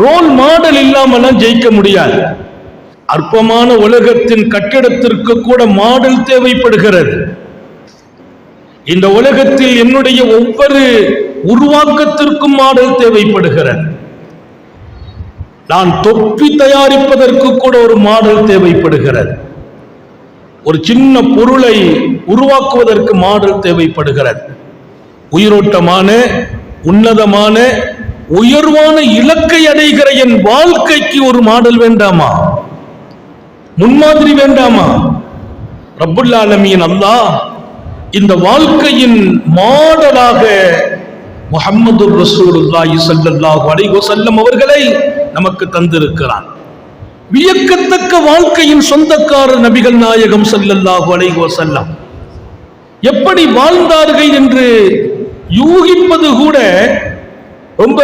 Role model இல்லாமலாம் ஜெயிக்க முடியாது. அற்பமான உலகத்தின் கட்டிடத்திற்கு கூட மாடல் தேவைப்படுகிறது. இந்த உலகத்தில் என்னுடைய ஒவ்வொரு உருவாக்கத்திற்கும் மாடல் தேவைப்படுகிறது. நான் தொப்பி தயாரிப்பதற்கு கூட ஒரு மாடல் தேவைப்படுகிறது. ஒரு சின்ன பொருளை உருவாக்குவதற்கு மாடல் தேவைப்படுகிறது. உயிரோட்டமான உன்னதமான உயர்வான இலக்கை அடைகிற என் வாழ்க்கைக்கு ஒரு மாடல் வேண்டாமா? முன்மாதிரி வேண்டாமா? ரப்புல் ஆலமீன் அல்லாஹ் இந்த வாழ்க்கையின் மாடலாக முஹம்மது ரசூலுல்லாஹி ஸல்லல்லாஹு அலைஹி வஸல்லம் அவர்களை நமக்கு தந்திருக்கிறான். வியக்கத்தக்க வாழ்க்கையின் சொந்தக்காரர் நபிகள் நாயகம் ஸல்லல்லாஹு அலைஹி வஸல்லம் எப்படி வாழ்ந்தார்கள் என்று யூகிப்பது கூட ரொம்ப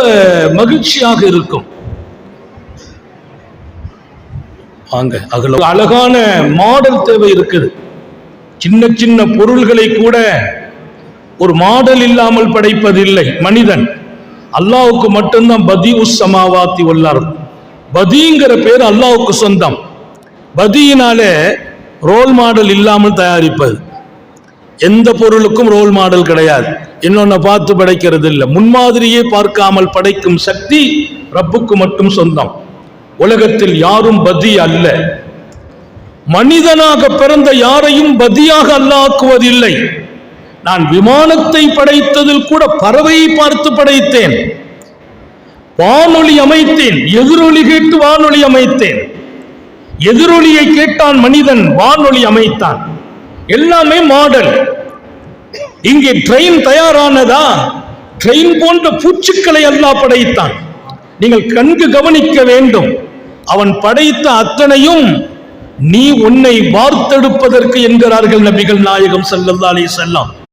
மகிழ்ச்சியாக இருக்கும். அழகான மாடல் தேவை இருக்குது. சின்ன சின்ன பொருள்களை கூட ஒரு மாடல் இல்லாமல் படைப்பதில்லை மனிதன். அல்லாஹ்வுக்கு மட்டும்தான் பதீஉஸ் ஸமாவாத்தி வல் அர்த். பதீங்கிற பேர் அல்லாஹ்வுக்கு சொந்தம். பதீனாலே ரோல் மாடல் இல்லாமல் தயாரிப்பது. எந்த பொருளுக்கும் ரோல் மாடல் கிடையாது. இன்னொன்னு பார்த்து படைக்கிறது இல்லை. முன்மாதிரியே பார்க்காமல் படைக்கும் சக்தி ரப்புக்கு மட்டும் சொந்தம். உலகத்தில் யாரும் பதி அல்ல. மனிதனாக பிறந்த யாரையும் பதியாக அல்லாக்குவதில்லை. நான் விமானத்தை படைத்ததில் கூட பறவையை பார்த்து படைத்தேன். வானொலி அமைத்தேன். எதிரொலி கேட்டு வானொலி அமைத்தேன். எதிரொலியை கேட்டான் மனிதன், வானொலி அமைத்தான். எல்லாமே மாடல். இங்கே ட்ரெயின் தயாரானதா? ட்ரெயின் போன்ற பூச்சிக்களை அல்லாஹ் படைத்தான். நீங்கள் கண்கு கவனிக்க வேண்டும். அவன் படைத்த அத்தனையும் நீ உன்னை வார்த்தெடுப்பதற்கு என்கிறார்கள் நபிகள் நாயகம் ஸல்லல்லாஹு அலைஹி வஸல்லம்.